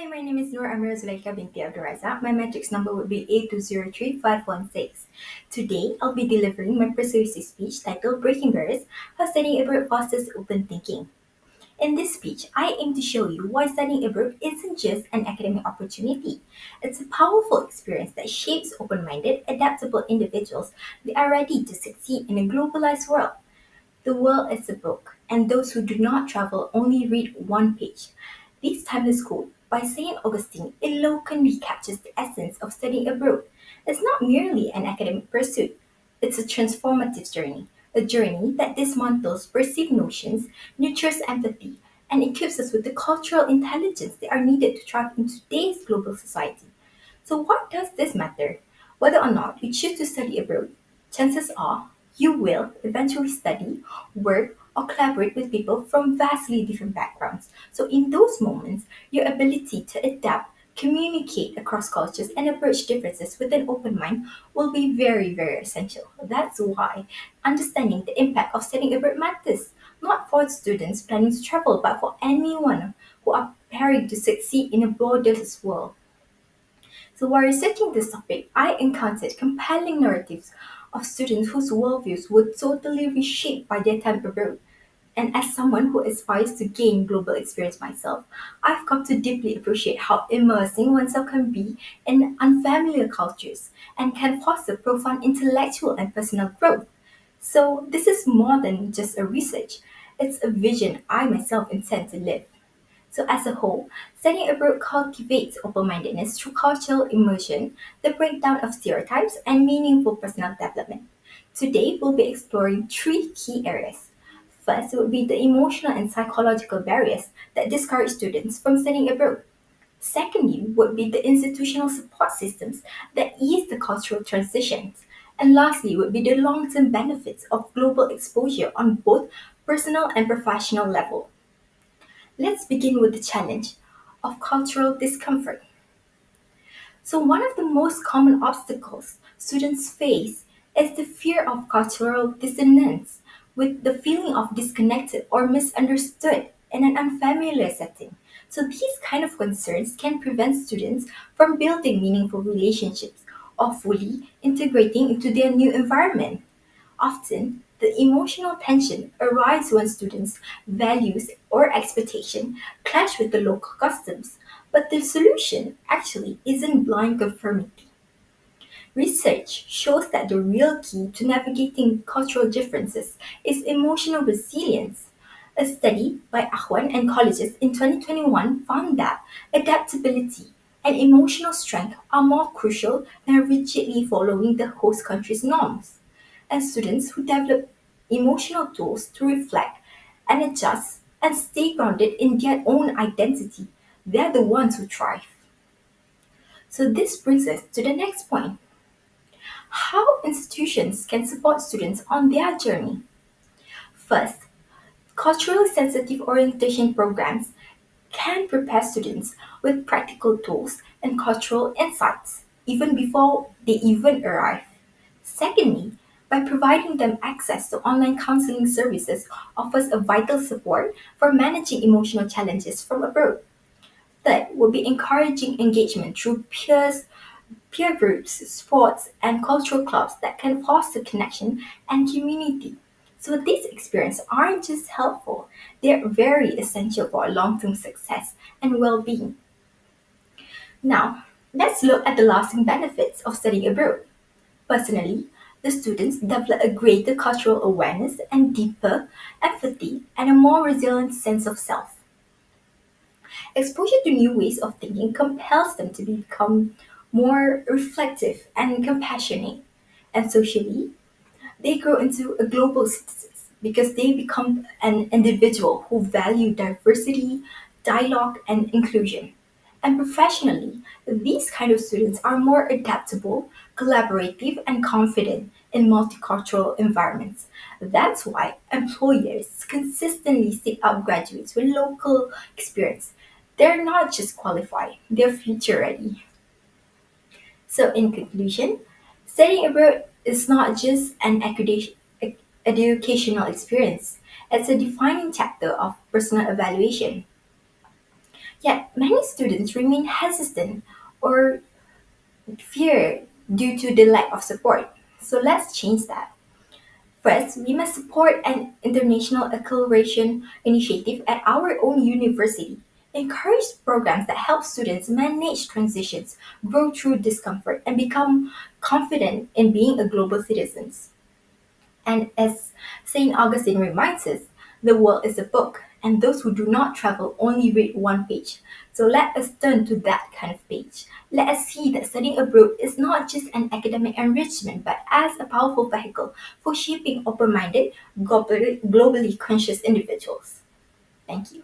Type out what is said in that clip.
my name is Noor Amir Zuleika binti Abduraza. My matrix number would be 8203516. Today, I'll be delivering my persuasive speech titled Breaking Barriers: How Studying Abroad Fosters Open Thinking. In this speech, I aim to show you why studying abroad isn't just an academic opportunity. It's a powerful experience that shapes open minded, adaptable individuals that are ready to succeed in a globalized world. The world is a book, and those who do not travel only read one page. This timeless quote by St. Augustine eloquently captures the essence of studying abroad. It's not merely an academic pursuit, it's a transformative journey, a journey that dismantles perceived notions, nurtures empathy, and equips us with the cultural intelligence that are needed to thrive in today's global society. So, why does this matter? Whether or not you choose to study abroad, chances are you will eventually study, work, or collaborate with people from vastly different backgrounds. So, in those moments, your ability to adapt, communicate across cultures, and approach differences with an open mind will be very, very essential. That's why understanding the impact of studying abroad matters, not for students planning to travel, but for anyone who are preparing to succeed in a borderless world. So while researching this topic, I encountered compelling narratives of students whose worldviews were totally reshaped by their time abroad. And as someone who aspires to gain global experience myself, I've come to deeply appreciate how immersing oneself can be in unfamiliar cultures and can foster profound intellectual and personal growth. So this is more than just a research. It's a vision I myself intend to live. So, as a whole, studying abroad cultivates open mindedness through cultural immersion, the breakdown of stereotypes, and meaningful personal development. Today, we'll be exploring three key areas. First would be the emotional and psychological barriers that discourage students from studying abroad. Secondly, would be the institutional support systems that ease the cultural transitions. And lastly, would be the long term benefits of global exposure on both personal and professional level. Let's begin with the challenge of cultural discomfort. So, one of the most common obstacles students face is the fear of cultural dissonance, with the feeling of disconnected or misunderstood in an unfamiliar setting. So, these kind of concerns can prevent students from building meaningful relationships or fully integrating into their new environment. Often, the emotional tension arises when students' values or expectation clash with the local customs, but the solution actually isn't blind conformity. Research shows that the real key to navigating cultural differences is emotional resilience. A study by Ahwan and colleagues in 2021 found that adaptability and emotional strength are more crucial than rigidly following the host country's norms. And students who develop emotional tools to reflect and adjust and stay grounded in their own identity, they're the ones who thrive. So, this brings us to the next point: how institutions can support students on their journey. First, culturally sensitive orientation programs can prepare students with practical tools and cultural insights even before they even arrive. Secondly, by providing them access to online counseling services offers a vital support for managing emotional challenges from abroad. Third, will be encouraging engagement through peer groups, sports, and cultural clubs that can foster connection and community. So these experiences aren't just helpful, they're very essential for long-term success and well-being. Now, let's look at the lasting benefits of studying abroad. Personally, the students develop a greater cultural awareness and deeper empathy and a more resilient sense of self. Exposure to new ways of thinking compels them to become more reflective and compassionate. And socially, they grow into a global citizens because they become an individual who value diversity, dialogue, and inclusion. And professionally, these kind of students are more adaptable, collaborative, and confident in multicultural environments. That's why employers consistently seek out graduates with local experience. They're not just qualified, they're future ready. So, in conclusion, studying abroad is not just an educational experience, it's a defining chapter of personal evaluation. Yet many students remain hesitant or fear due to the lack of support. So let's change that. First, we must support an international acceleration initiative at our own university. Encourage programs that help students manage transitions, grow through discomfort, and become confident in being a global citizen. And as St. Augustine reminds us, the world is a book, and those who do not travel only read one page. So let us turn to that kind of page. Let us see that studying abroad is not just an academic enrichment, but as a powerful vehicle for shaping open minded, globally conscious individuals. Thank you.